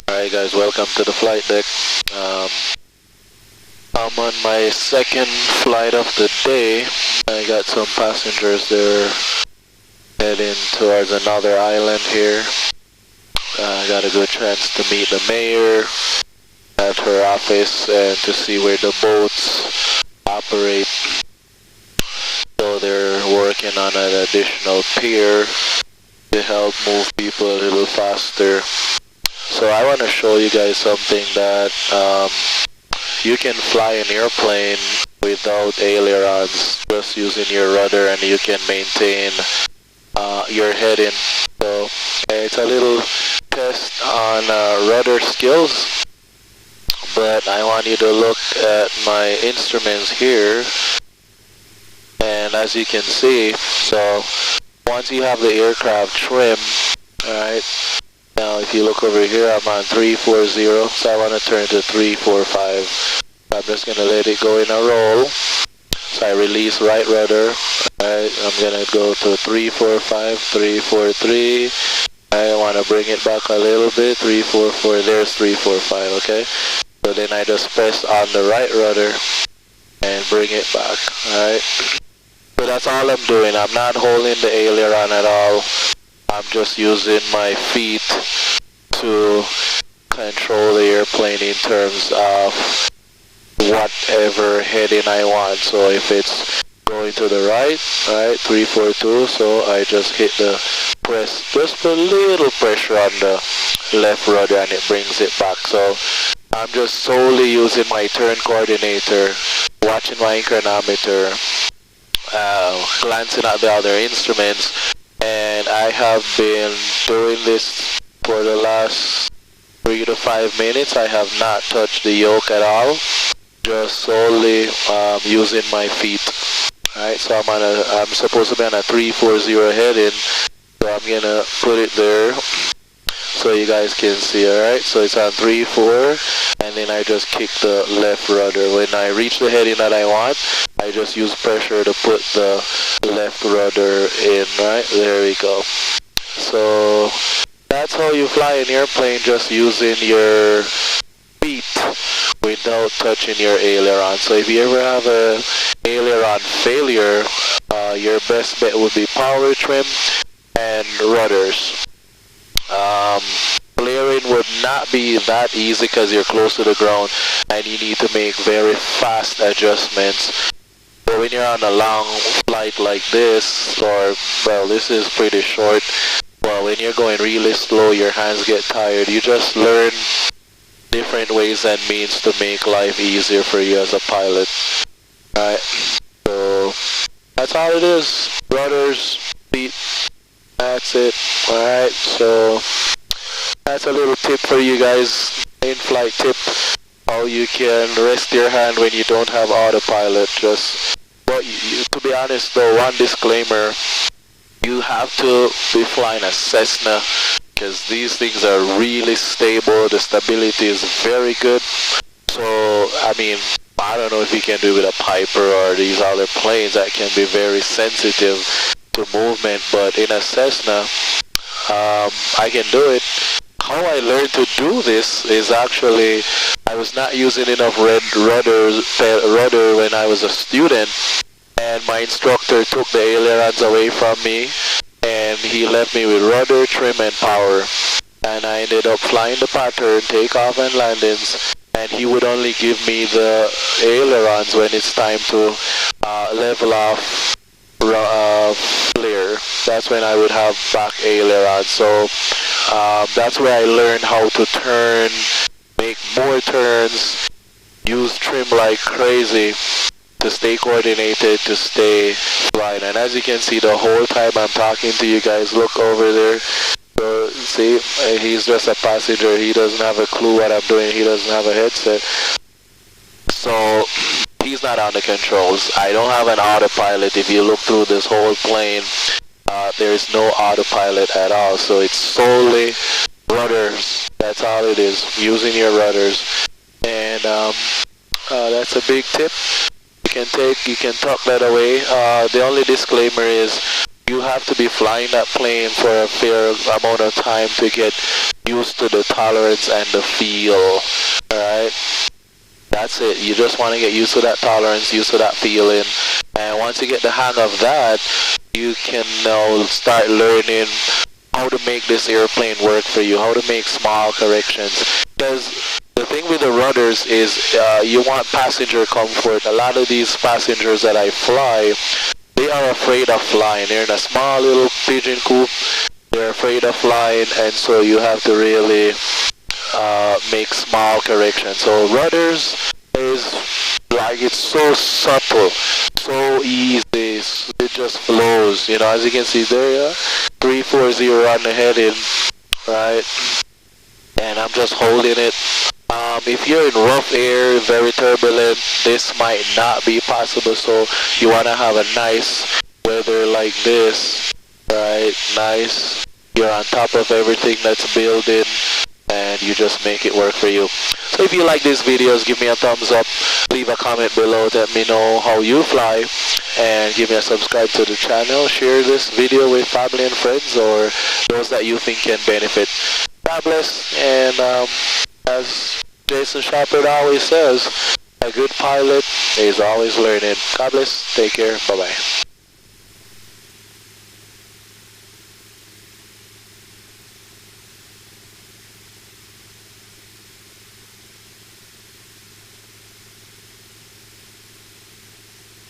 Alright guys, welcome to the flight deck. I'm on my second flight of the day. I got some passengers there heading towards another island here. I got a good chance to meet the mayor at her office and to see where the boats operate. So they're working on an additional pier to help move people a little faster. So I want to show you guys something that you can fly an airplane without ailerons, just using your rudder, and you can maintain your heading. So it's a little test on rudder skills, but I want you to look at my instruments here, and as you can see, so once you have the aircraft trim, alright, now if you look over here, I'm on 340, so I want to turn to 345. I'm just going to let it go in a roll. So I release right rudder. Alright, I'm going to go to 345, 343. I want to bring it back a little bit, 344, there's 345, okay? So then I just press on the right rudder and bring it back, alright? So that's all I'm doing. I'm not holding the aileron at all. I'm just using my feet to control the airplane in terms of whatever heading I want. So if it's going to the right, 342, so I just hit the press, just a little pressure on the left rudder and it brings it back. So I'm just solely using my turn coordinator, watching my chronometer, glancing at the other instruments, and I have been doing this for the last 3 to 5 minutes. I have not touched the yoke at all, just solely using my feet. Alright, so I'm supposed to be on a 340 heading, so I'm gonna put it there so you guys can see. Alright, so it's on 3-4, and then I just kick the left rudder. When I reach the heading that I want, I just use pressure to put the left rudder in. Right, there we go. So that's how you fly an airplane, just using your feet without touching your aileron. So if you ever have a aileron failure, your best bet would be power trim and rudders. Flaring would not be that easy because you're close to the ground and you need to make very fast adjustments. But when you're on a long flight like this, or, well, this is pretty short, well, when you're going really slow, your hands get tired. You just learn different ways and means to make life easier for you as a pilot. Alright, so that's all it is. Rudders, feet, that's it. Alright, so that's a little tip for you guys, in-flight tip, how you can rest your hand when you don't have autopilot. Just, but to be honest though, one disclaimer, you have to be flying a Cessna, because these things are really stable. The stability is very good. So, I mean, I don't know if you can do it with a Piper or these other planes that can be very sensitive to movement, but in a Cessna, I can do it. How I learned to do this is actually, I was not using enough rudder when I was a student, and my instructor took the ailerons away from me, and he left me with rudder, trim, and power. And I ended up flying the pattern, takeoff and landings, and he would only give me the ailerons when it's time to level off flare. That's when I would have back ailerons. So that's where I learned how to turn, make more turns, use trim like crazy to stay coordinated, to stay flying. And as you can see, the whole time I'm talking to you guys, look over there. So see, he's just a passenger. He doesn't have a clue what I'm doing. He doesn't have a headset. So he's not on the controls. I don't have an autopilot. If you look through this whole plane, there is no autopilot at all. So it's solely rudders. That's all it is, using your rudders. And that's a big tip. You can tuck that away. The only disclaimer is you have to be flying that plane for a fair amount of time to get used to the tolerance and the feel. Alright? That's it. You just want to get used to that tolerance, used to that feeling. And once you get the hang of that, you can now start learning how to make this airplane work for you, how to make small corrections. Because the thing with the rudders is you want passenger comfort. A lot of these passengers that I fly, they are afraid of flying. They're in a small little pigeon coop. They're afraid of flying, and so you have to really make small corrections. So rudders is like, it's so subtle, so easy, it just flows. You know, as you can see there, 340 on the heading, right? And I'm just holding it. If you're in rough air, very turbulent, this might not be possible. So you want to have a nice weather like this, right? Nice. You're on top of everything that's building, and you just make it work for you. So if you like these videos, give me a thumbs up, leave a comment below, let me know how you fly, and give me a subscribe to the channel. Share this video with family and friends, or those that you think can benefit. God bless, and as Jason Shepard always says, a good pilot is always learning. God bless, take care, bye-bye.